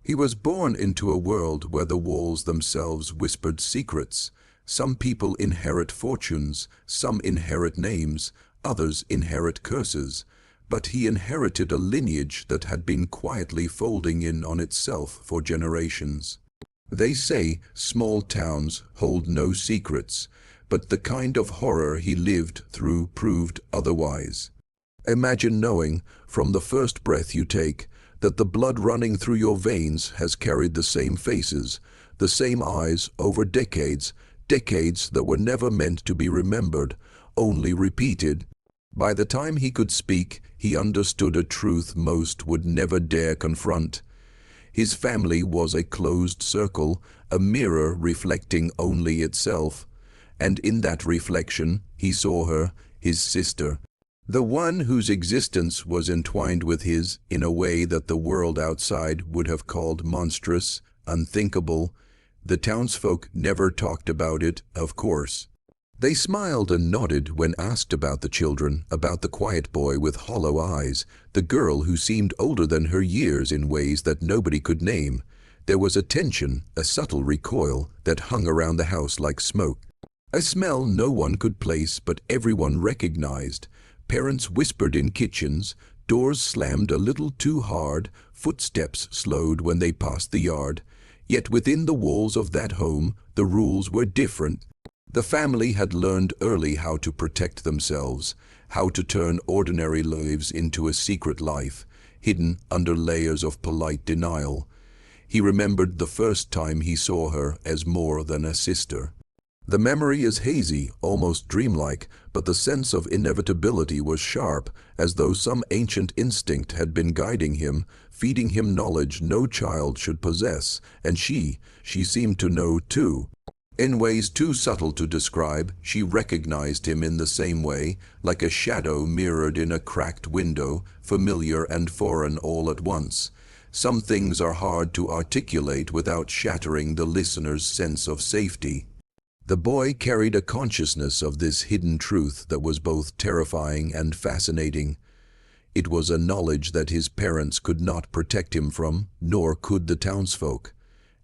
He was born into a world where the walls themselves whispered secrets. Some people inherit fortunes, some inherit names, others inherit curses. But he inherited a lineage that had been quietly folding in on itself for generations. They say small towns hold no secrets, but the kind of horror he lived through proved otherwise. Imagine knowing, from the first breath you take, that the blood running through your veins has carried the same faces, the same eyes over decades, decades that were never meant to be remembered, only repeated. By the time he could speak, he understood a truth most would never dare confront. His family was a closed circle, a mirror reflecting only itself. And in that reflection, he saw her, his sister, the one whose existence was entwined with his in a way that the world outside would have called monstrous, unthinkable. The townsfolk never talked about it, of course. They smiled and nodded when asked about the children, about the quiet boy with hollow eyes, the girl who seemed older than her years in ways that nobody could name. There was a tension, a subtle recoil, that hung around the house like smoke. A smell no one could place, but everyone recognized. Parents whispered in kitchens, doors slammed a little too hard, footsteps slowed when they passed the yard. Yet within the walls of that home, the rules were different. The family had learned early how to protect themselves, how to turn ordinary lives into a secret life, hidden under layers of polite denial. He remembered the first time he saw her as more than a sister. The memory is hazy, almost dreamlike, but the sense of inevitability was sharp, as though some ancient instinct had been guiding him, feeding him knowledge no child should possess, and she seemed to know too. In ways too subtle to describe, she recognized him in the same way, like a shadow mirrored in a cracked window, familiar and foreign all at once. Some things are hard to articulate without shattering the listener's sense of safety. The boy carried a consciousness of this hidden truth that was both terrifying and fascinating. It was a knowledge that his parents could not protect him from, nor could the townsfolk.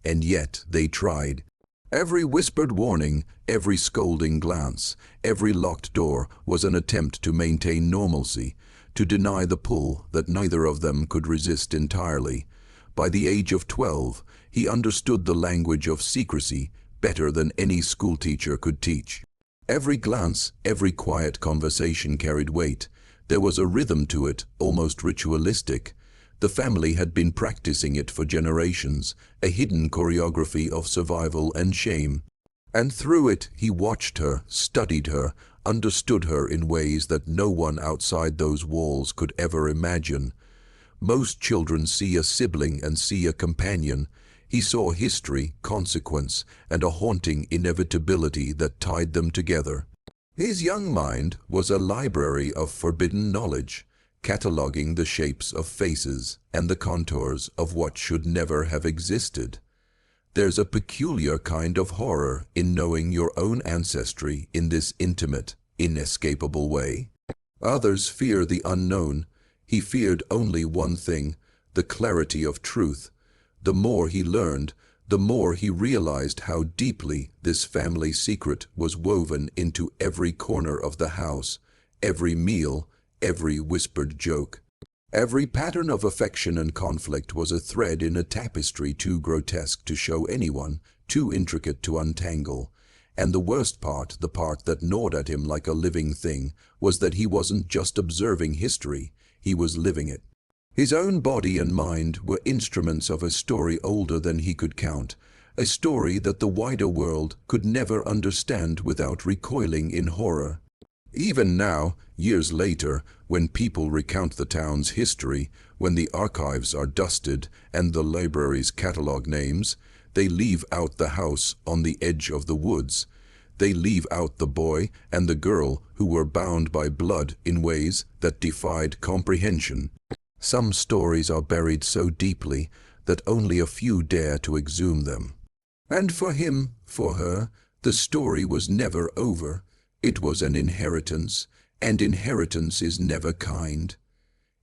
And yet they tried. Every whispered warning, every scolding glance, every locked door was an attempt to maintain normalcy, to deny the pull that neither of them could resist entirely. By the age of 12, he understood the language of secrecy better than any schoolteacher could teach. Every glance, every quiet conversation carried weight. There was a rhythm to it, almost ritualistic. The family had been practicing it for generations, a hidden choreography of survival and shame. And through it, he watched her, studied her, understood her in ways that no one outside those walls could ever imagine. Most children see a sibling and see a companion. He saw history, consequence, and a haunting inevitability that tied them together. His young mind was a library of forbidden knowledge, cataloging the shapes of faces and the contours of what should never have existed. There's a peculiar kind of horror in knowing your own ancestry in this intimate, inescapable way. Others fear the unknown. He feared only one thing, the clarity of truth. The more he learned, the more he realized how deeply this family secret was woven into every corner of the house, every meal, every whispered joke. Every pattern of affection and conflict was a thread in a tapestry too grotesque to show anyone, too intricate to untangle. And the worst part, the part that gnawed at him like a living thing, was that he wasn't just observing history, he was living it. His own body and mind were instruments of a story older than he could count, a story that the wider world could never understand without recoiling in horror. Even now, years later, when people recount the town's history, when the archives are dusted and the libraries catalog names, they leave out the house on the edge of the woods. They leave out the boy and the girl who were bound by blood in ways that defied comprehension. Some stories are buried so deeply that only a few dare to exhume them. And for him, for her, the story was never over. It was an inheritance, and inheritance is never kind.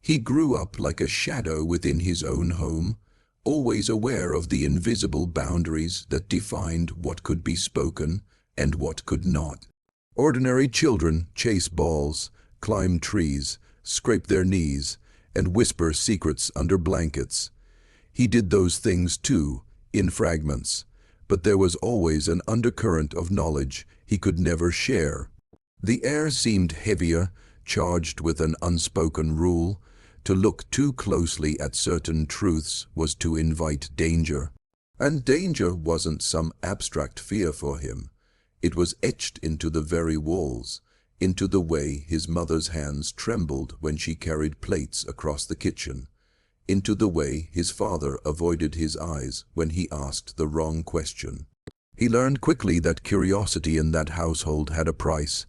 He grew up like a shadow within his own home, always aware of the invisible boundaries that defined what could be spoken and what could not. Ordinary children chase balls, climb trees, scrape their knees, and whisper secrets under blankets. He did those things too, in fragments, but there was always an undercurrent of knowledge he could never share. The air seemed heavier, charged with an unspoken rule. To look too closely at certain truths was to invite danger. And danger wasn't some abstract fear for him. It was etched into the very walls, into the way his mother's hands trembled when she carried plates across the kitchen, into the way his father avoided his eyes when he asked the wrong question. He learned quickly that curiosity in that household had a price.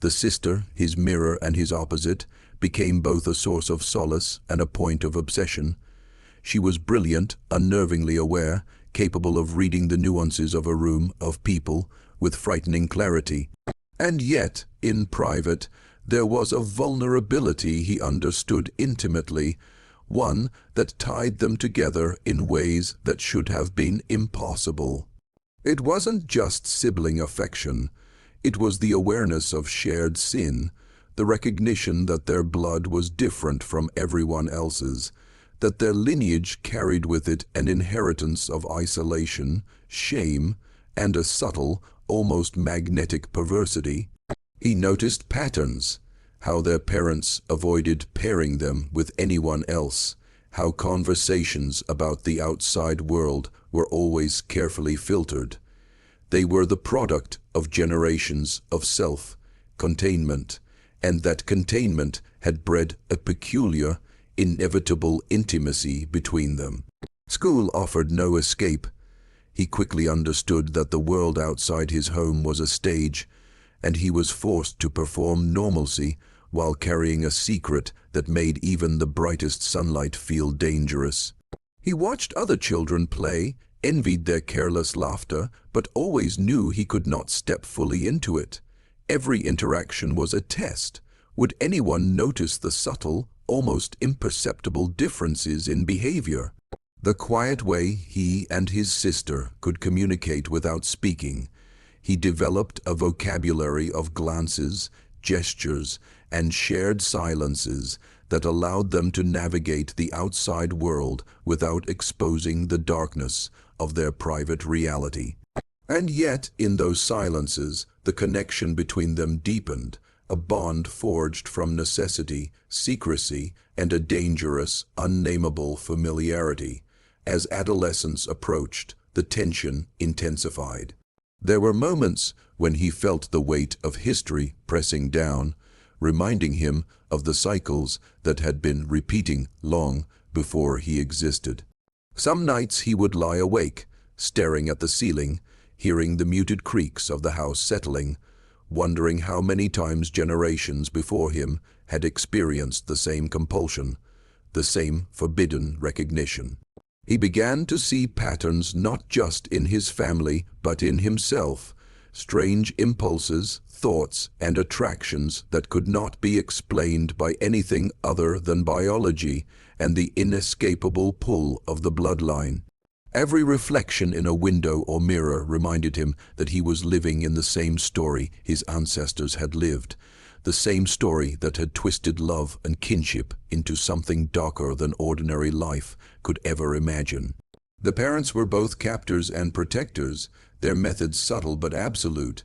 The sister, his mirror and his opposite, became both a source of solace and a point of obsession. She was brilliant, unnervingly aware, capable of reading the nuances of a room, of people, with frightening clarity. And yet, in private, there was a vulnerability he understood intimately, one that tied them together in ways that should have been impossible. It wasn't just sibling affection. It was the awareness of shared sin, the recognition that their blood was different from everyone else's, that their lineage carried with it an inheritance of isolation, shame, and a subtle, almost magnetic perversity. He noticed patterns, how their parents avoided pairing them with anyone else, how conversations about the outside world were always carefully filtered. They were the product of generations of self-containment, and that containment had bred a peculiar, inevitable intimacy between them. School offered no escape. He quickly understood that the world outside his home was a stage, and he was forced to perform normalcy while carrying a secret that made even the brightest sunlight feel dangerous. He watched other children play, envied their careless laughter, but always knew he could not step fully into it. Every interaction was a test. Would anyone notice the subtle, almost imperceptible differences in behavior? The quiet way he and his sister could communicate without speaking. He developed a vocabulary of glances, gestures, and shared silences that allowed them to navigate the outside world without exposing the darkness of their private reality. And yet, in those silences, the connection between them deepened, a bond forged from necessity, secrecy, and a dangerous, unnameable familiarity. As adolescence approached, the tension intensified. There were moments when he felt the weight of history pressing down, reminding him of the cycles that had been repeating long before he existed. Some nights he would lie awake, staring at the ceiling, hearing the muted creaks of the house settling, wondering how many times generations before him had experienced the same compulsion, the same forbidden recognition. He began to see patterns not just in his family, but in himself, strange impulses, thoughts, and attractions that could not be explained by anything other than biology and the inescapable pull of the bloodline. Every reflection in a window or mirror reminded him that he was living in the same story his ancestors had lived, the same story that had twisted love and kinship into something darker than ordinary life could ever imagine. The parents were both captors and protectors, their methods subtle but absolute.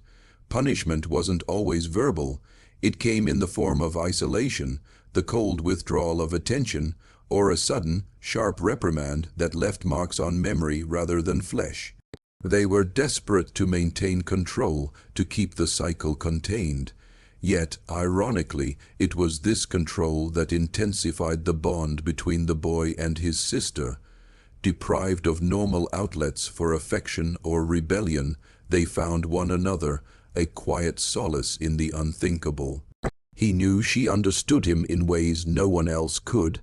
Punishment wasn't always verbal. It came in the form of isolation, the cold withdrawal of attention, or a sudden, sharp reprimand that left marks on memory rather than flesh. They were desperate to maintain control, to keep the cycle contained. Yet, ironically, it was this control that intensified the bond between the boy and his sister. Deprived of normal outlets for affection or rebellion, they found one another, a quiet solace in the unthinkable. He knew she understood him in ways no one else could,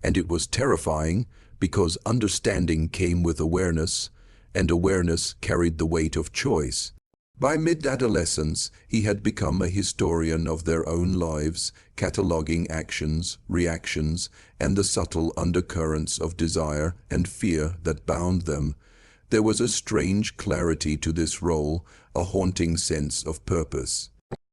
and it was terrifying because understanding came with awareness, and awareness carried the weight of choice. By mid-adolescence, he had become a historian of their own lives, cataloging actions, reactions, and the subtle undercurrents of desire and fear that bound them. There was a strange clarity to this role, a haunting sense of purpose.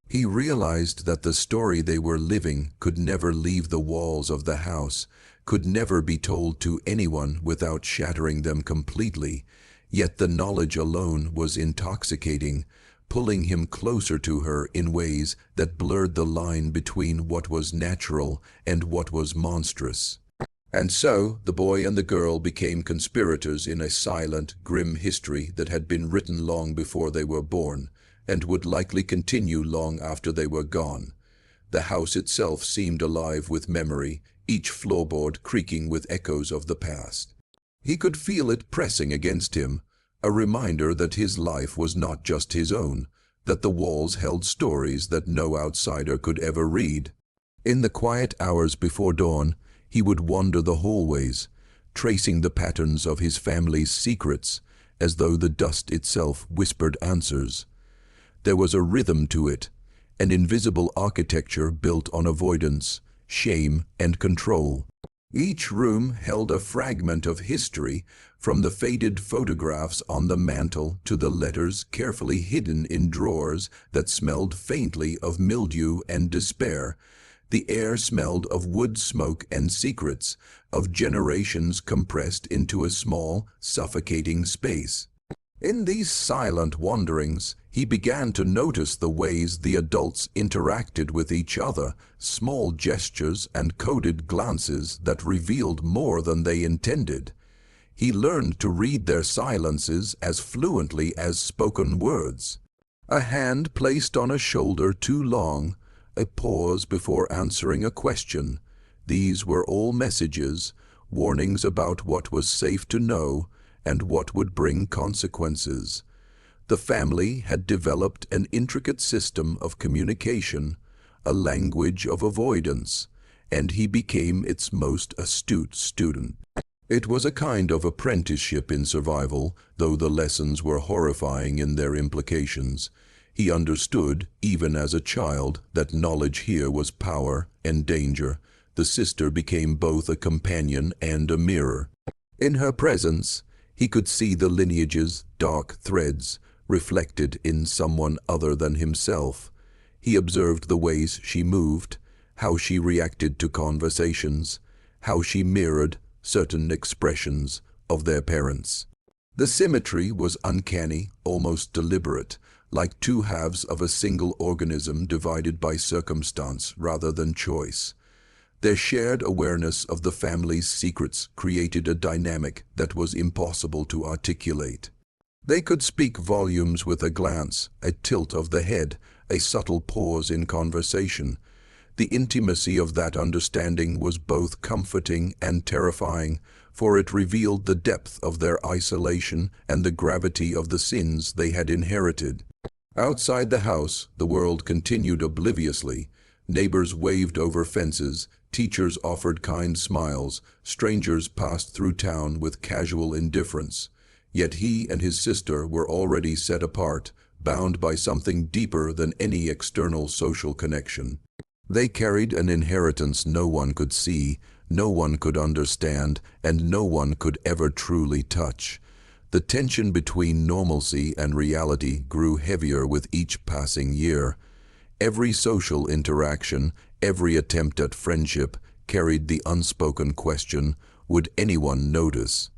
He realized that the story they were living could never leave the walls of the house, could never be told to anyone without shattering them completely. Yet the knowledge alone was intoxicating, pulling him closer to her in ways that blurred the line between what was natural and what was monstrous. And so, the boy and the girl became conspirators in a silent, grim history that had been written long before they were born, and would likely continue long after they were gone. The house itself seemed alive with memory, each floorboard creaking with echoes of the past. He could feel it pressing against him, a reminder that his life was not just his own, that the walls held stories that no outsider could ever read. In the quiet hours before dawn, he would wander the hallways, tracing the patterns of his family's secrets, as though the dust itself whispered answers. There was a rhythm to it, an invisible architecture built on avoidance, shame, and control. Each room held a fragment of history, from the faded photographs on the mantel to the letters carefully hidden in drawers that smelled faintly of mildew and despair. The air smelled of wood smoke and secrets, of generations compressed into a small, suffocating space. In these silent wanderings, he began to notice the ways the adults interacted with each other, small gestures and coded glances that revealed more than they intended. He learned to read their silences as fluently as spoken words. A hand placed on a shoulder too long, a pause before answering a question. These were all messages, warnings about what was safe to know and what would bring consequences. The family had developed an intricate system of communication, a language of avoidance, and he became its most astute student. It was a kind of apprenticeship in survival, though the lessons were horrifying in their implications. He understood, even as a child, that knowledge here was power and danger. The sister became both a companion and a mirror. In her presence, he could see the lineage's dark threads reflected in someone other than himself. He observed the ways she moved, how she reacted to conversations, how she mirrored certain expressions of their parents. The symmetry was uncanny, almost deliberate, like two halves of a single organism divided by circumstance rather than choice. Their shared awareness of the family's secrets created a dynamic that was impossible to articulate. They could speak volumes with a glance, a tilt of the head, a subtle pause in conversation. The intimacy of that understanding was both comforting and terrifying, for it revealed the depth of their isolation and the gravity of the sins they had inherited. Outside the house, the world continued obliviously. Neighbors waved over fences, teachers offered kind smiles, strangers passed through town with casual indifference. Yet he and his sister were already set apart, bound by something deeper than any external social connection. They carried an inheritance no one could see, no one could understand, and no one could ever truly touch. The tension between normalcy and reality grew heavier with each passing year. Every social interaction, every attempt at friendship, carried the unspoken question, would anyone notice?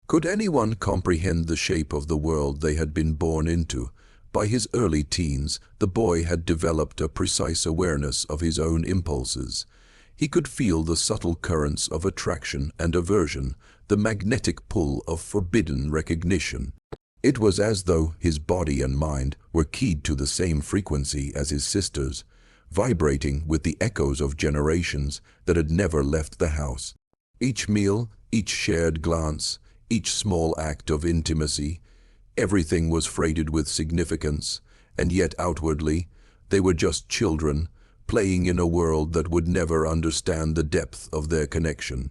Could anyone comprehend the shape of the world they had been born into? By his early teens, the boy had developed a precise awareness of his own impulses. He could feel the subtle currents of attraction and aversion, the magnetic pull of forbidden recognition. It was as though his body and mind were keyed to the same frequency as his sister's, vibrating with the echoes of generations that had never left the house. Each meal, each shared glance, each small act of intimacy, everything was freighted with significance, and yet outwardly, they were just children, playing in a world that would never understand the depth of their connection.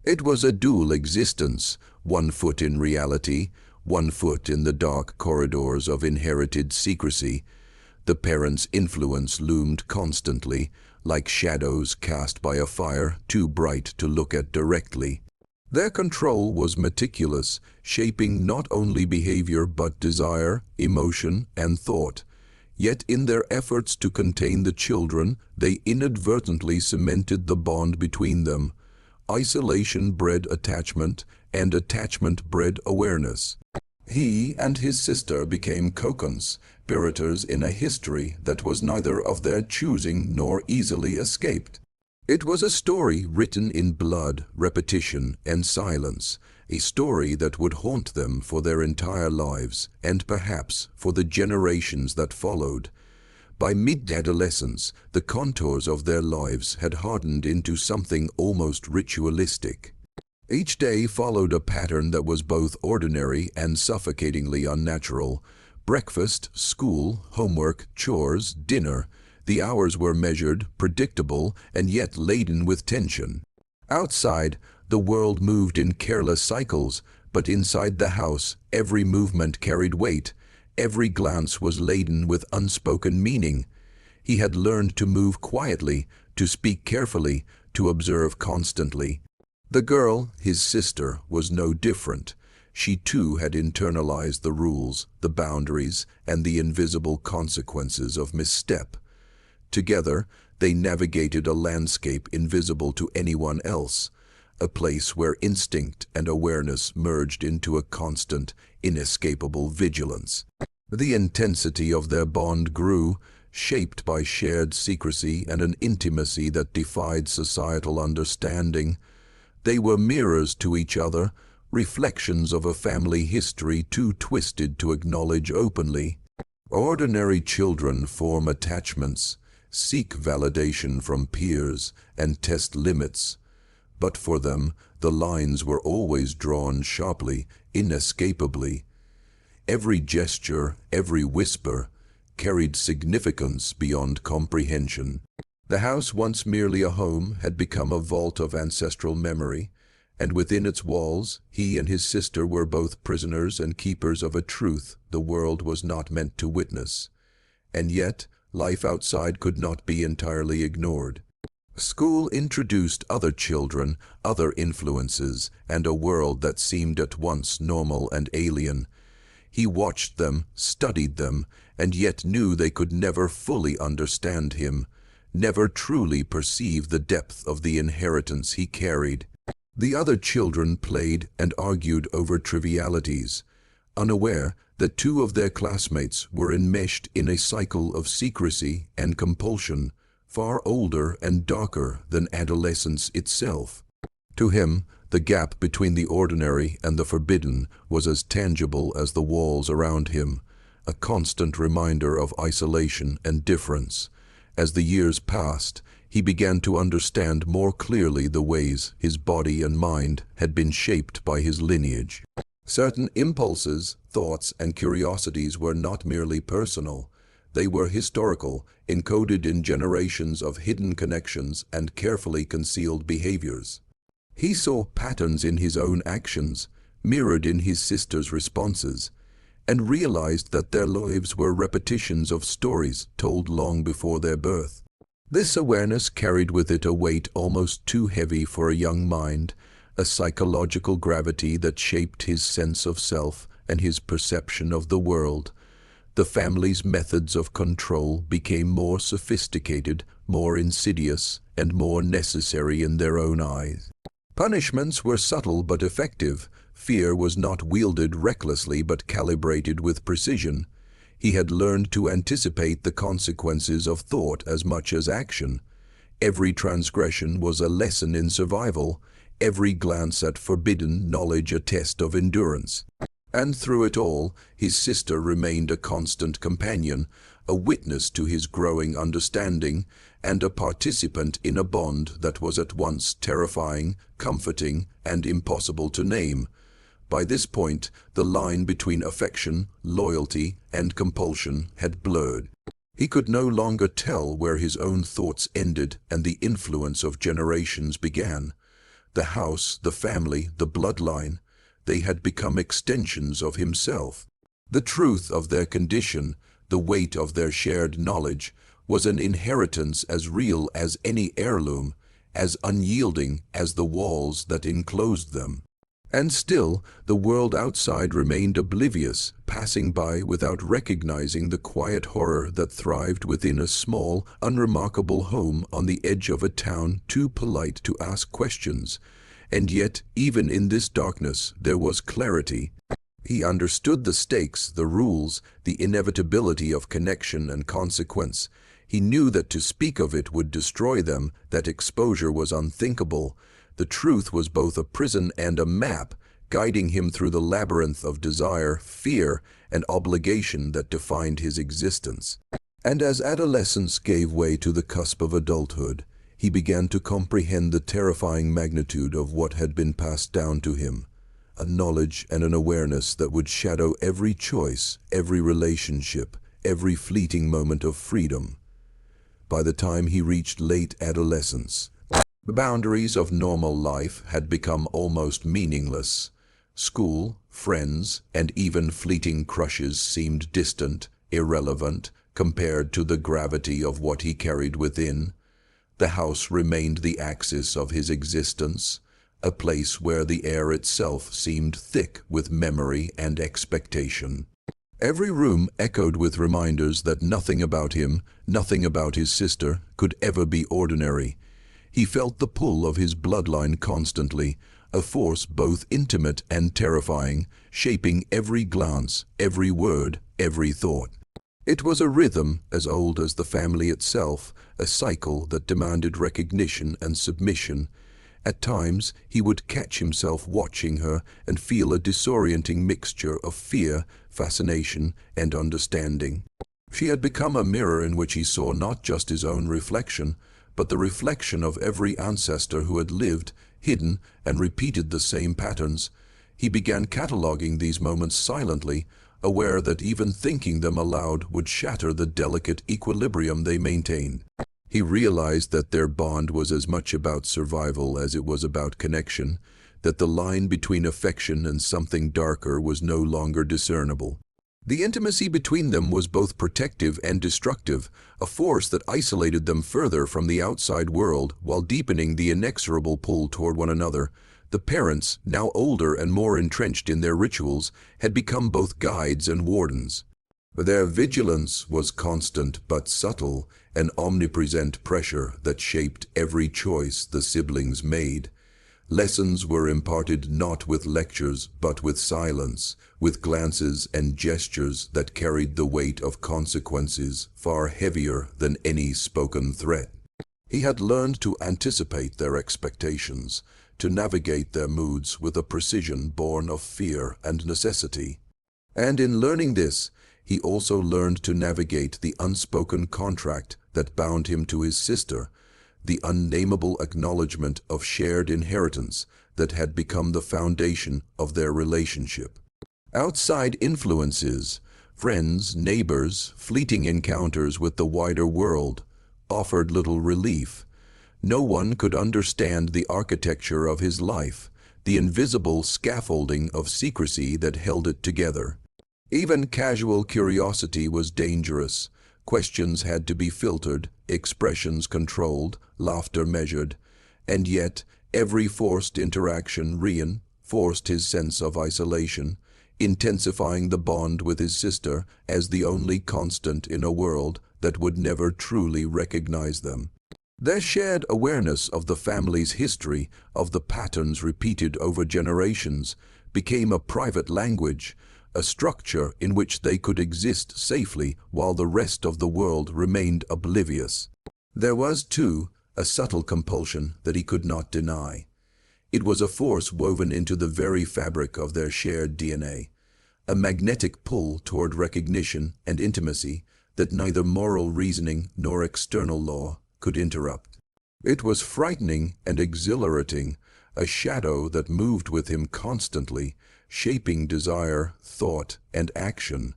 It was a dual existence, one foot in reality, one foot in the dark corridors of inherited secrecy. The parents' influence loomed constantly, like shadows cast by a fire too bright to look at directly. Their control was meticulous, shaping not only behavior but desire, emotion, and thought. Yet in their efforts to contain the children, they inadvertently cemented the bond between them. Isolation bred attachment, and attachment bred awareness. He and his sister became co-conspirators in a history that was neither of their choosing nor easily escaped. It was a story written in blood, repetition, and silence, a story that would haunt them for their entire lives, and perhaps for the generations that followed. By mid-adolescence, the contours of their lives had hardened into something almost ritualistic. Each day followed a pattern that was both ordinary and suffocatingly unnatural. Breakfast, school, homework, chores, dinner. The hours were measured, predictable, and yet laden with tension. Outside, the world moved in careless cycles, but inside the house, every movement carried weight. Every glance was laden with unspoken meaning. He had learned to move quietly, to speak carefully, to observe constantly. The girl, his sister, was no different. She too had internalized the rules, the boundaries, and the invisible consequences of misstep. Together, they navigated a landscape invisible to anyone else, a place where instinct and awareness merged into a constant, inescapable vigilance. The intensity of their bond grew, shaped by shared secrecy and an intimacy that defied societal understanding. They were mirrors to each other, reflections of a family history too twisted to acknowledge openly. Ordinary children form attachments, seek validation from peers, and test limits. But for them, the lines were always drawn sharply, inescapably. Every gesture, every whisper, carried significance beyond comprehension. The house, once merely a home, had become a vault of ancestral memory, and within its walls, he and his sister were both prisoners and keepers of a truth the world was not meant to witness. And yet, life outside could not be entirely ignored. School introduced other children, other influences, and a world that seemed at once normal and alien. He watched them, studied them, and yet knew they could never fully understand him, never truly perceive the depth of the inheritance he carried. The other children played and argued over trivialities, unaware that two of their classmates were enmeshed in a cycle of secrecy and compulsion, far older and darker than adolescence itself. To him, the gap between the ordinary and the forbidden was as tangible as the walls around him, a constant reminder of isolation and difference. As the years passed, he began to understand more clearly the ways his body and mind had been shaped by his lineage. Certain impulses, thoughts, and curiosities were not merely personal. They were historical, encoded in generations of hidden connections and carefully concealed behaviors. He saw patterns in his own actions, mirrored in his sister's responses, and realized that their lives were repetitions of stories told long before their birth. This awareness carried with it a weight almost too heavy for a young mind, a psychological gravity that shaped his sense of self and his perception of the world. The family's methods of control became more sophisticated, more insidious, and more necessary in their own eyes. Punishments were subtle but effective. Fear was not wielded recklessly but calibrated with precision. He had learned to anticipate the consequences of thought as much as action. Every transgression was a lesson in survival, every glance at forbidden knowledge a test of endurance. And through it all, his sister remained a constant companion, a witness to his growing understanding, and a participant in a bond that was at once terrifying, comforting, and impossible to name. By this point, the line between affection, loyalty, and compulsion had blurred. He could no longer tell where his own thoughts ended and the influence of generations began. The house, the family, the bloodline, they had become extensions of himself. The truth of their condition, the weight of their shared knowledge, was an inheritance as real as any heirloom, as unyielding as the walls that enclosed them. And still, the world outside remained oblivious, passing by without recognizing the quiet horror that thrived within a small, unremarkable home on the edge of a town too polite to ask questions. And yet, even in this darkness, there was clarity. He understood the stakes, the rules, the inevitability of connection and consequence. He knew that to speak of it would destroy them, that exposure was unthinkable. The truth was both a prison and a map, guiding him through the labyrinth of desire, fear, and obligation that defined his existence. And as adolescence gave way to the cusp of adulthood, he began to comprehend the terrifying magnitude of what had been passed down to him, a knowledge and an awareness that would shadow every choice, every relationship, every fleeting moment of freedom. By the time he reached late adolescence, the boundaries of normal life had become almost meaningless. School, friends, and even fleeting crushes seemed distant, irrelevant, compared to the gravity of what he carried within. The house remained the axis of his existence, a place where the air itself seemed thick with memory and expectation. Every room echoed with reminders that nothing about him, nothing about his sister, could ever be ordinary. He felt the pull of his bloodline constantly, a force both intimate and terrifying, shaping every glance, every word, every thought. It was a rhythm as old as the family itself, a cycle that demanded recognition and submission. At times, he would catch himself watching her and feel a disorienting mixture of fear, fascination, and understanding. She had become a mirror in which he saw not just his own reflection, but the reflection of every ancestor who had lived, hidden, and repeated the same patterns. He began cataloging these moments silently, aware that even thinking them aloud would shatter the delicate equilibrium they maintained. He realized that their bond was as much about survival as it was about connection, that the line between affection and something darker was no longer discernible. The intimacy between them was both protective and destructive, a force that isolated them further from the outside world while deepening the inexorable pull toward one another. The parents, now older and more entrenched in their rituals, had become both guides and wardens. Their vigilance was constant but subtle, an omnipresent pressure that shaped every choice the siblings made. Lessons were imparted not with lectures but with silence, with glances and gestures that carried the weight of consequences far heavier than any spoken threat. He had learned to anticipate their expectations, to navigate their moods with a precision born of fear and necessity. And in learning this, he also learned to navigate the unspoken contract that bound him to his sister, the unnameable acknowledgement of shared inheritance that had become the foundation of their relationship. Outside influences, friends, neighbors, fleeting encounters with the wider world, offered little relief. No one could understand the architecture of his life, the invisible scaffolding of secrecy that held it together. Even casual curiosity was dangerous. Questions had to be filtered, expressions controlled, laughter measured. And yet, every forced interaction reinforced his sense of isolation, intensifying the bond with his sister as the only constant in a world that would never truly recognize them. Their shared awareness of the family's history, of the patterns repeated over generations, became a private language, a structure in which they could exist safely while the rest of the world remained oblivious. There was, too, a subtle compulsion that he could not deny. It was a force woven into the very fabric of their shared DNA, a magnetic pull toward recognition and intimacy that neither moral reasoning nor external law could interrupt. It was frightening and exhilarating, a shadow that moved with him constantly, shaping desire, thought, and action.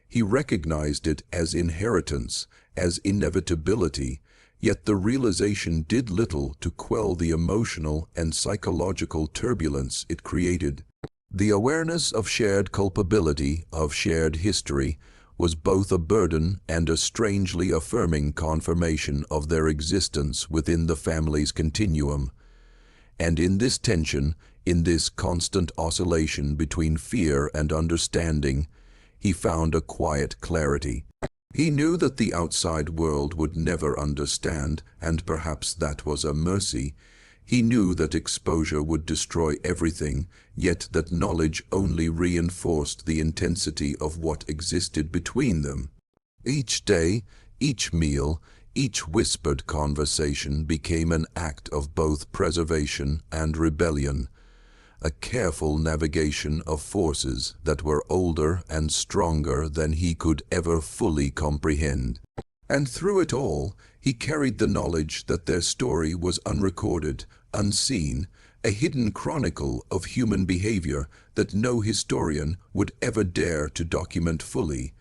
He recognized it as inheritance, as inevitability, yet the realization did little to quell the emotional and psychological turbulence it created. The awareness of shared culpability, of shared history, was both a burden and a strangely affirming confirmation of their existence within the family's continuum. And in this tension, in this constant oscillation between fear and understanding, he found a quiet clarity. He knew that the outside world would never understand, and perhaps that was a mercy. He knew that exposure would destroy everything, yet that knowledge only reinforced the intensity of what existed between them. Each day, each meal, each whispered conversation became an act of both preservation and rebellion, a careful navigation of forces that were older and stronger than he could ever fully comprehend. And through it all, he carried the knowledge that their story was unrecorded, unseen, a hidden chronicle of human behavior that no historian would ever dare to document fully.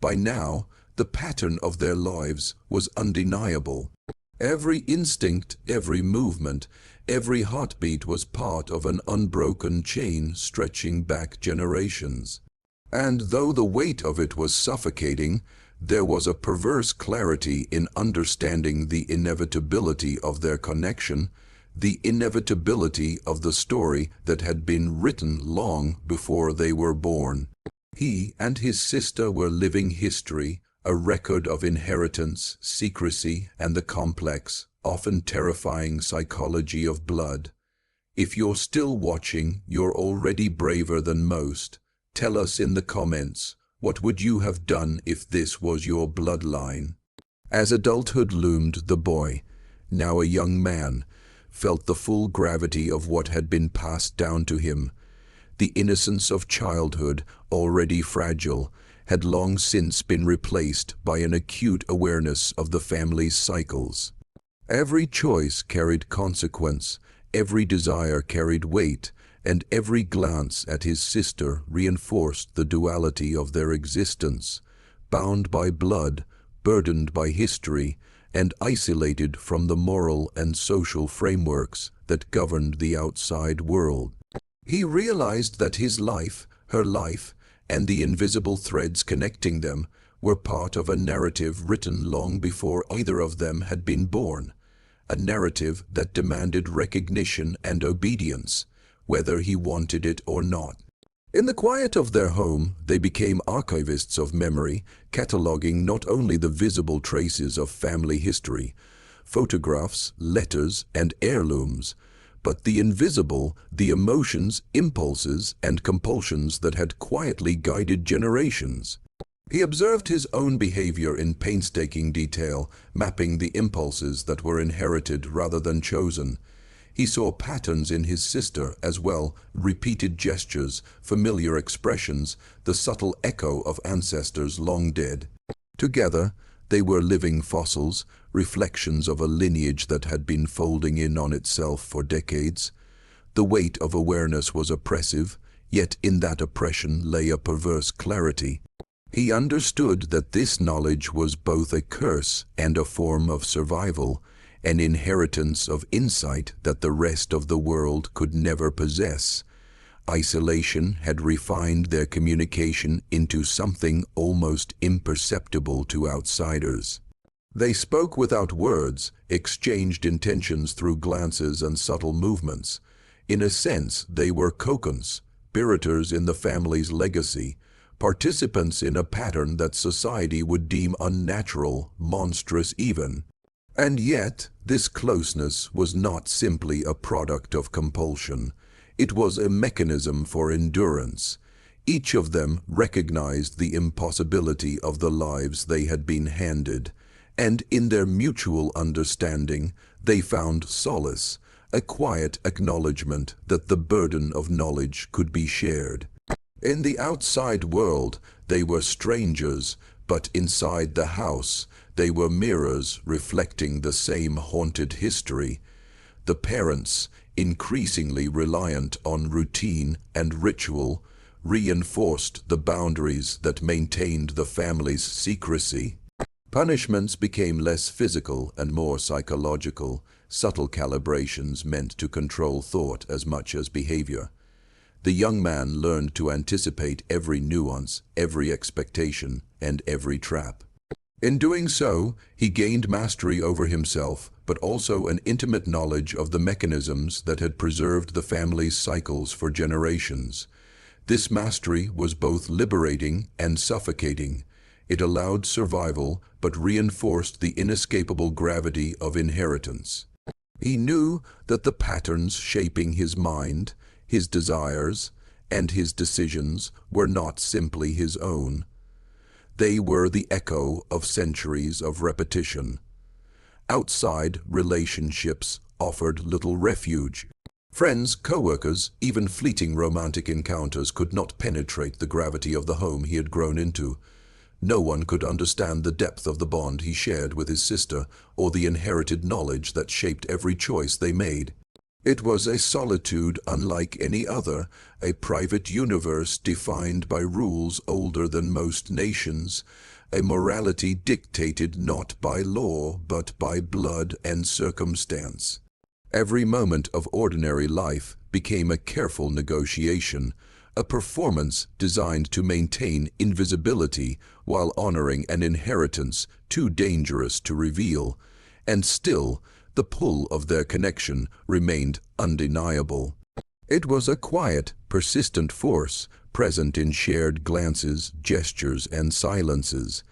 By now, the pattern of their lives was undeniable. Every instinct, every movement, every heartbeat was part of an unbroken chain stretching back generations. And though the weight of it was suffocating, there was a perverse clarity in understanding the inevitability of their connection, the inevitability of the story that had been written long before they were born. He and his sister were living history, a record of inheritance, secrecy, and the complex, often terrifying psychology of blood. If you're still watching, you're already braver than most. Tell us in the comments, what would you have done if this was your bloodline? As adulthood loomed, the boy, now a young man, felt the full gravity of what had been passed down to him. The innocence of childhood, already fragile, had long since been replaced by an acute awareness of the family's cycles. Every choice carried consequence, every desire carried weight, and every glance at his sister reinforced the duality of their existence, bound by blood, burdened by history, and isolated from the moral and social frameworks that governed the outside world. He realized that his life, her life, and the invisible threads connecting them were part of a narrative written long before either of them had been born, a narrative that demanded recognition and obedience, whether he wanted it or not. In the quiet of their home, they became archivists of memory, cataloging not only the visible traces of family history, photographs, letters, and heirlooms, but the invisible, the emotions, impulses, and compulsions that had quietly guided generations. He observed his own behavior in painstaking detail, mapping the impulses that were inherited rather than chosen. He saw patterns in his sister as well, repeated gestures, familiar expressions, the subtle echo of ancestors long dead. Together, they were living fossils, reflections of a lineage that had been folding in on itself for decades. The weight of awareness was oppressive, yet in that oppression lay a perverse clarity. He understood that this knowledge was both a curse and a form of survival, an inheritance of insight that the rest of the world could never possess. Isolation had refined their communication into something almost imperceptible to outsiders. They spoke without words, exchanged intentions through glances and subtle movements. In a sense, they were cocons, spiriters in the family's legacy, participants in a pattern that society would deem unnatural, monstrous even. And yet, this closeness was not simply a product of compulsion. It was a mechanism for endurance. Each of them recognized the impossibility of the lives they had been handed, and in their mutual understanding, they found solace, a quiet acknowledgement that the burden of knowledge could be shared. In the outside world, they were strangers, but inside the house, they were mirrors reflecting the same haunted history. The parents, increasingly reliant on routine and ritual, reinforced the boundaries that maintained the family's secrecy. Punishments became less physical and more psychological, subtle calibrations meant to control thought as much as behavior. the young man learned to anticipate every nuance, every expectation, and every trap. In doing so, he gained mastery over himself, but also an intimate knowledge of the mechanisms that had preserved the family's cycles for generations. This mastery was both liberating and suffocating. It allowed survival, but reinforced the inescapable gravity of inheritance. He knew that the patterns shaping his mind, his desires, and his decisions were not simply his own. They were the echo of centuries of repetition. Outside relationships offered little refuge. Friends, co-workers, even fleeting romantic encounters could not penetrate the gravity of the home he had grown into. No one could understand the depth of the bond he shared with his sister, or the inherited knowledge that shaped every choice they made. It was a solitude unlike any other, a private universe defined by rules older than most nations, a morality dictated not by law but by blood and circumstance. Every moment of ordinary life became a careful negotiation, a performance designed to maintain invisibility while honoring an inheritance too dangerous to reveal, and still, the pull of their connection remained undeniable. It was a quiet, persistent force, present in shared glances, gestures, and silences.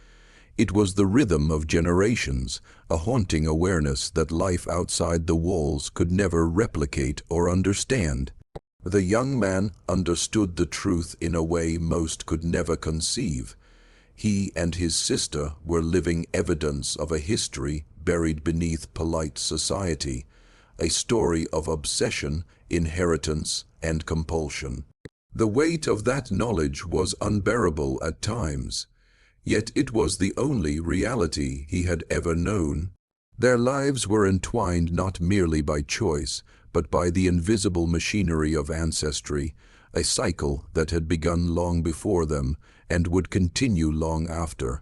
It was the rhythm of generations, a haunting awareness that life outside the walls could never replicate or understand. The young man understood the truth in a way most could never conceive. He and his sister were living evidence of a history buried beneath polite society, a story of obsession, inheritance, and compulsion. The weight of that knowledge was unbearable at times, yet it was the only reality he had ever known. Their lives were entwined not merely by choice, but by the invisible machinery of ancestry, a cycle that had begun long before them and would continue long after.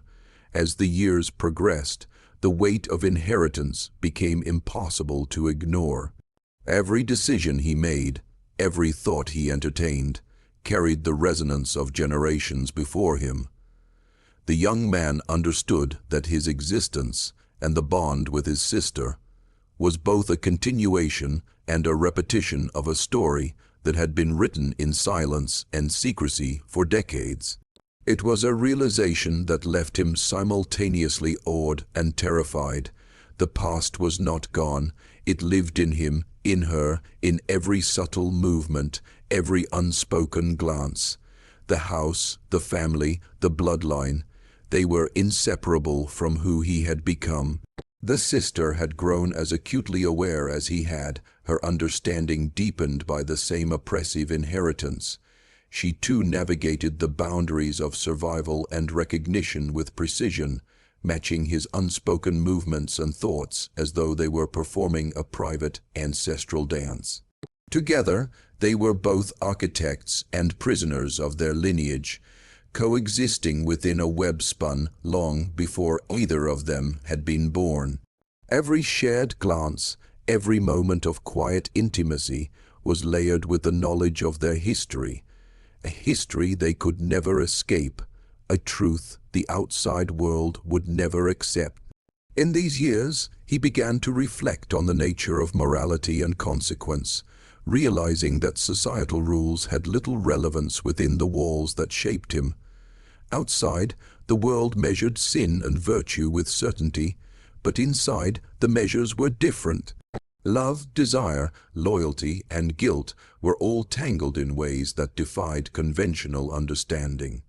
As the years progressed, the weight of inheritance became impossible to ignore. Every decision he made, every thought he entertained, carried the resonance of generations before him. The young man understood that his existence and the bond with his sister was both a continuation and a repetition of a story that had been written in silence and secrecy for decades. It was a realization that left him simultaneously awed and terrified. The past was not gone. It lived in him, in her, in every subtle movement, every unspoken glance. The house, the family, the bloodline, they were inseparable from who he had become. The sister had grown as acutely aware as he had, her understanding deepened by the same oppressive inheritance. She too navigated the boundaries of survival and recognition with precision, matching his unspoken movements and thoughts as though they were performing a private ancestral dance. Together, they were both architects and prisoners of their lineage, coexisting within a web spun long before either of them had been born. Every shared glance, every moment of quiet intimacy was layered with the knowledge of their history, a history they could never escape, a truth the outside world would never accept. In these years, he began to reflect on the nature of morality and consequence, realizing that societal rules had little relevance within the walls that shaped him. Outside, the world measured sin and virtue with certainty, but inside, the measures were different. Love, desire, loyalty, and guilt were all tangled in ways that defied conventional understanding.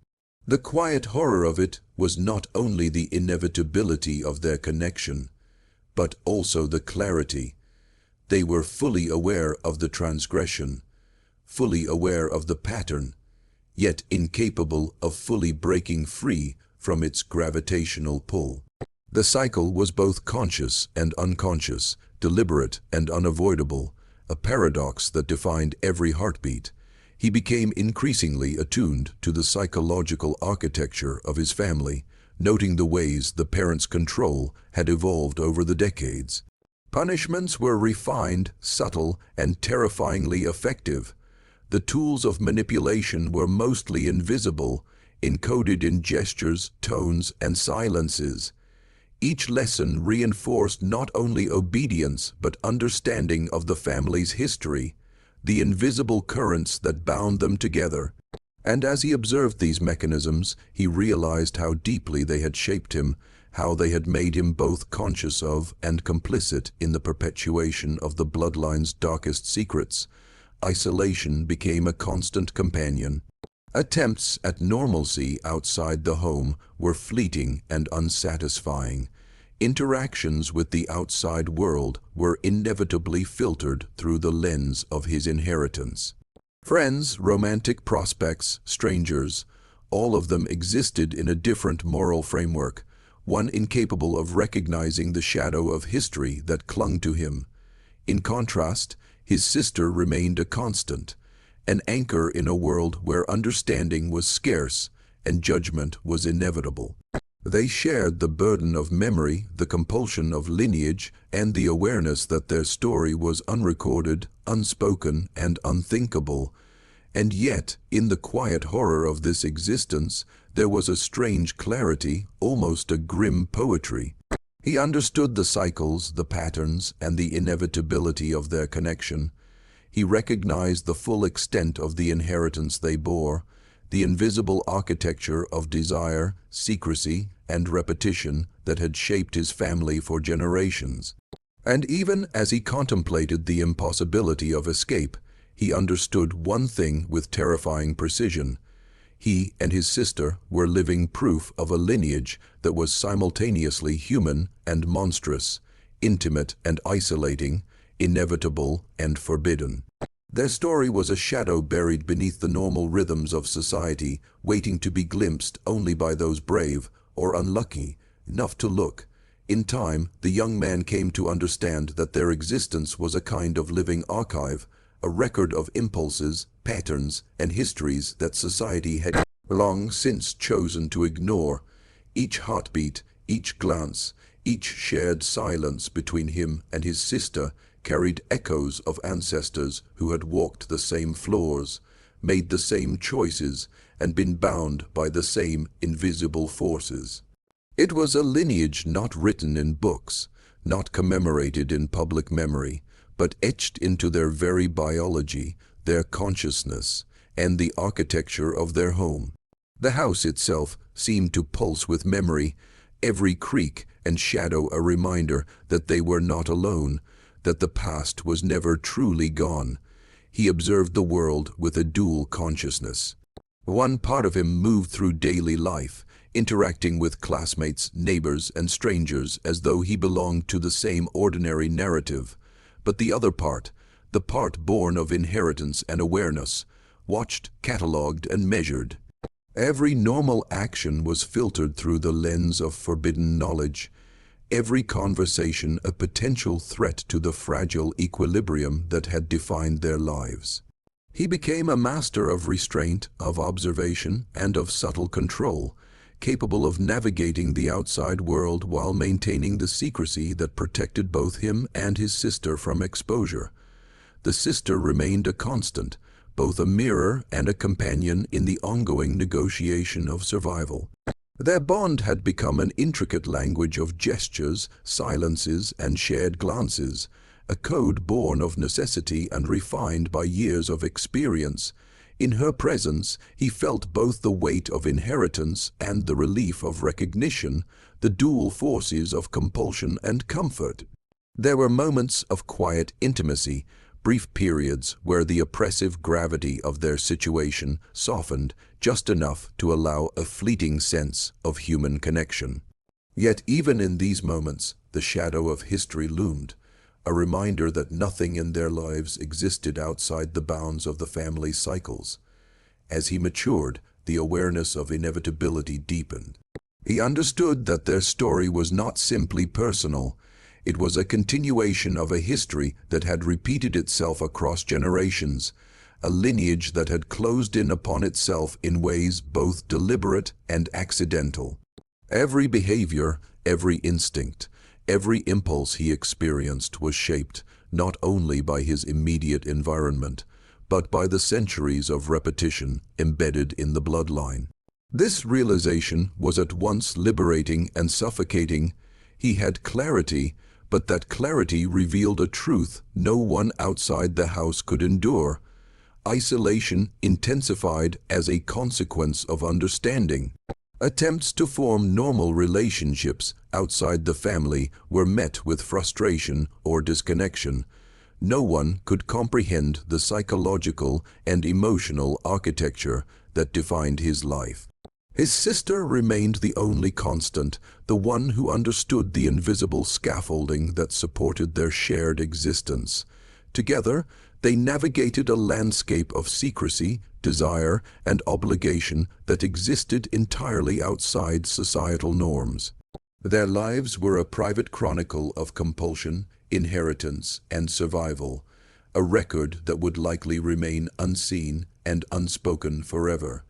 The quiet horror of it was not only the inevitability of their connection, but also the clarity. They were fully aware of the transgression, fully aware of the pattern, yet incapable of fully breaking free from its gravitational pull. The cycle was both conscious and unconscious, deliberate and unavoidable, a paradox that defined every heartbeat. He became increasingly attuned to the psychological architecture of his family, noting the ways the parents' control had evolved over the decades. Punishments were refined, subtle, and terrifyingly effective. The tools of manipulation were mostly invisible, encoded in gestures, tones, and silences. Each lesson reinforced not only obedience but understanding of the family's history, the invisible currents that bound them together. And as he observed these mechanisms, he realized how deeply they had shaped him, how they had made him both conscious of and complicit in the perpetuation of the bloodline's darkest secrets. Isolation became a constant companion. Attempts at normalcy outside the home were fleeting and unsatisfying. Interactions with the outside world were inevitably filtered through the lens of his inheritance. Friends, romantic prospects, strangers, all of them existed in a different moral framework, one incapable of recognizing the shadow of history that clung to him. In contrast, his sister remained a constant, an anchor in a world where understanding was scarce and judgment was inevitable. They shared the burden of memory, the compulsion of lineage, and the awareness that their story was unrecorded, unspoken, and unthinkable. And yet, in the quiet horror of this existence, there was a strange clarity, almost a grim poetry. He understood the cycles, the patterns, and the inevitability of their connection. He recognized the full extent of the inheritance they bore, the invisible architecture of desire, secrecy, and repetition that had shaped his family for generations. And even as he contemplated the impossibility of escape, he understood one thing with terrifying precision. He and his sister were living proof of a lineage that was simultaneously human and monstrous, intimate and isolating, inevitable and forbidden. Their story was a shadow buried beneath the normal rhythms of society, waiting to be glimpsed only by those brave or unlucky enough to look. In time, the young man came to understand that their existence was a kind of living archive, a record of impulses, patterns, and histories that society had long since chosen to ignore. Each heartbeat, each glance, each shared silence between him and his sister carried echoes of ancestors who had walked the same floors, made the same choices, and been bound by the same invisible forces. It was a lineage not written in books, not commemorated in public memory, but etched into their very biology, their consciousness, and the architecture of their home. The house itself seemed to pulse with memory, every creak and shadow a reminder that they were not alone, that the past was never truly gone. He observed the world with a dual consciousness. One part of him moved through daily life, interacting with classmates, neighbors, and strangers as though he belonged to the same ordinary narrative. But the other part, the part born of inheritance and awareness, watched, catalogued, and measured. Every normal action was filtered through the lens of forbidden knowledge, every conversation a potential threat to the fragile equilibrium that had defined their lives. He became a master of restraint, of observation, and of subtle control, capable of navigating the outside world while maintaining the secrecy that protected both him and his sister from exposure. The sister remained a constant, both a mirror and a companion in the ongoing negotiation of survival. Their bond had become an intricate language of gestures, silences, and shared glances, a code born of necessity and refined by years of experience. In her presence, he felt both the weight of inheritance and the relief of recognition, the dual forces of compulsion and comfort. There were moments of quiet intimacy, brief periods where the oppressive gravity of their situation softened just enough to allow a fleeting sense of human connection. Yet even in these moments, the shadow of history loomed, a reminder that nothing in their lives existed outside the bounds of the family's cycles. As he matured, the awareness of inevitability deepened. He understood that their story was not simply personal. It was a continuation of a history that had repeated itself across generations, a lineage that had closed in upon itself in ways both deliberate and accidental. Every behavior, every instinct, every impulse he experienced was shaped not only by his immediate environment, but by the centuries of repetition embedded in the bloodline. This realization was at once liberating and suffocating. He had clarity, but that clarity revealed a truth no one outside the house could endure. Isolation intensified as a consequence of understanding. Attempts to form normal relationships outside the family were met with frustration or disconnection. No one could comprehend the psychological and emotional architecture that defined his life. His sister remained the only constant, the one who understood the invisible scaffolding that supported their shared existence. Together, they navigated a landscape of secrecy, desire, and obligation that existed entirely outside societal norms. Their lives were a private chronicle of compulsion, inheritance, and survival, a record that would likely remain unseen and unspoken forever.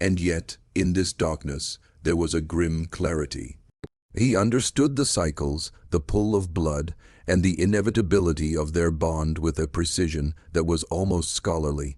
And yet, in this darkness, there was a grim clarity. He understood the cycles, the pull of blood, and the inevitability of their bond with a precision that was almost scholarly.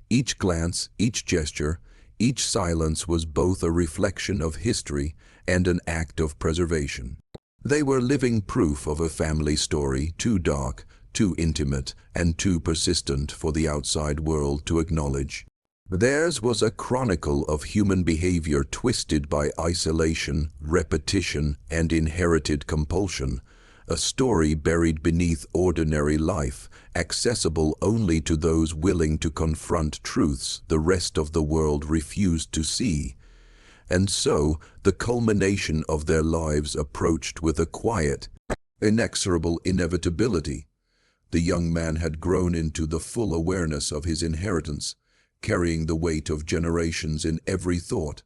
Each glance, each gesture, each silence was both a reflection of history and an act of preservation. They were living proof of a family story too dark, too intimate, and too persistent for the outside world to acknowledge. Theirs was a chronicle of human behavior twisted by isolation, repetition, and inherited compulsion, a story buried beneath ordinary life, accessible only to those willing to confront truths the rest of the world refused to see. And so, the culmination of their lives approached with a quiet, inexorable inevitability. The young man had grown into the full awareness of his inheritance, carrying the weight of generations in every thought,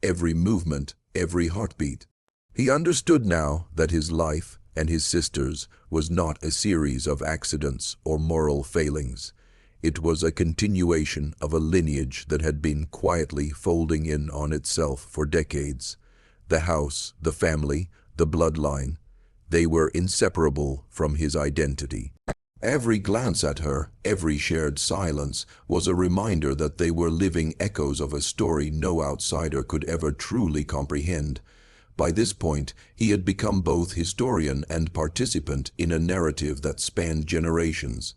every movement, every heartbeat. He understood now that his life and his sister's was not a series of accidents or moral failings. It was a continuation of a lineage that had been quietly folding in on itself for decades. The house, the family, the bloodline, they were inseparable from his identity. Every glance at her, every shared silence, was a reminder that they were living echoes of a story no outsider could ever truly comprehend. By this point, he had become both historian and participant in a narrative that spanned generations.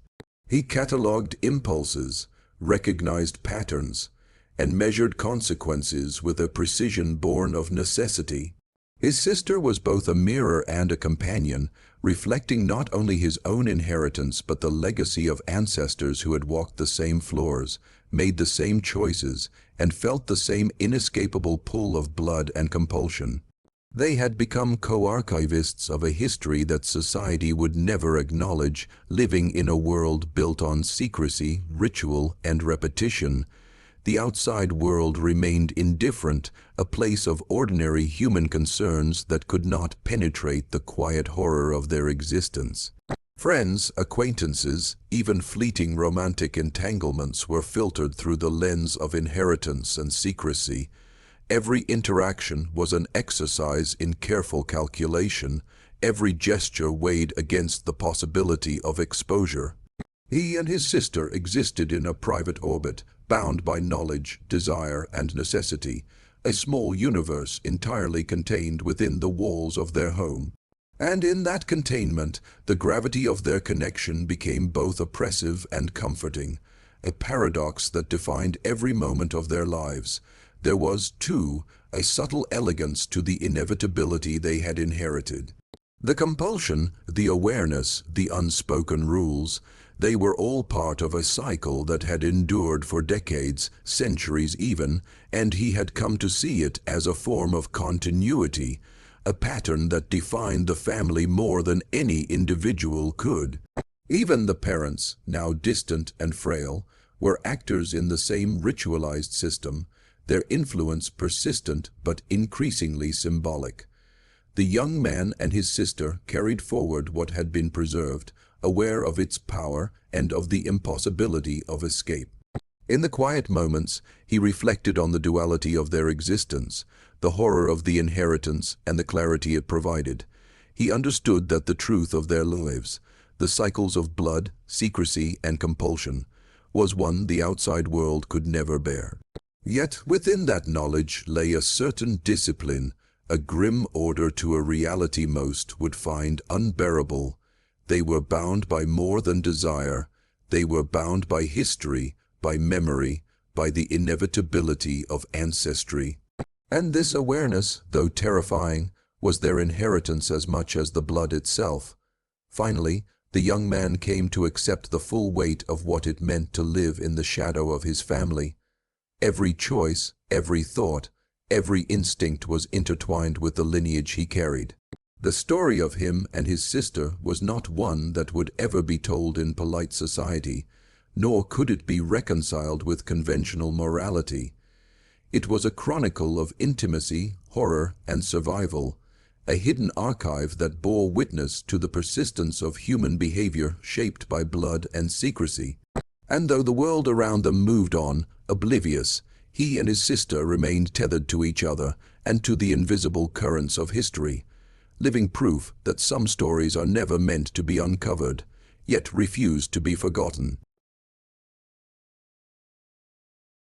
He catalogued impulses, recognized patterns, and measured consequences with a precision born of necessity. His sister was both a mirror and a companion, reflecting not only his own inheritance but the legacy of ancestors who had walked the same floors, made the same choices, and felt the same inescapable pull of blood and compulsion. They had become co-archivists of a history that society would never acknowledge, living in a world built on secrecy, ritual, and repetition. The outside world remained indifferent, a place of ordinary human concerns that could not penetrate the quiet horror of their existence. Friends, acquaintances, even fleeting romantic entanglements were filtered through the lens of inheritance and secrecy. Every interaction was an exercise in careful calculation, every gesture weighed against the possibility of exposure. He and his sister existed in a private orbit, bound by knowledge, desire, and necessity, a small universe entirely contained within the walls of their home. And in that containment, the gravity of their connection became both oppressive and comforting, a paradox that defined every moment of their lives. There was, too, a subtle elegance to the inevitability they had inherited. The compulsion, the awareness, the unspoken rules, they were all part of a cycle that had endured for decades, centuries even, and he had come to see it as a form of continuity, a pattern that defined the family more than any individual could. Even the parents, now distant and frail, were actors in the same ritualized system, their influence persistent but increasingly symbolic. The young man and his sister carried forward what had been preserved, aware of its power and of the impossibility of escape. In the quiet moments, he reflected on the duality of their existence, the horror of the inheritance and the clarity it provided. He understood that the truth of their lives, the cycles of blood, secrecy, and compulsion, was one the outside world could never bear. Yet within that knowledge lay a certain discipline, a grim order to a reality most would find unbearable. They were bound by more than desire. They were bound by history, by memory, by the inevitability of ancestry. And this awareness, though terrifying, was their inheritance as much as the blood itself. Finally, the young man came to accept the full weight of what it meant to live in the shadow of his family. Every choice, every thought, every instinct was intertwined with the lineage he carried. The story of him and his sister was not one that would ever be told in polite society, nor could it be reconciled with conventional morality. It was a chronicle of intimacy, horror, and survival, a hidden archive that bore witness to the persistence of human behavior shaped by blood and secrecy. And though the world around them moved on, oblivious, he and his sister remained tethered to each other and to the invisible currents of history, living proof that some stories are never meant to be uncovered, yet refuse to be forgotten.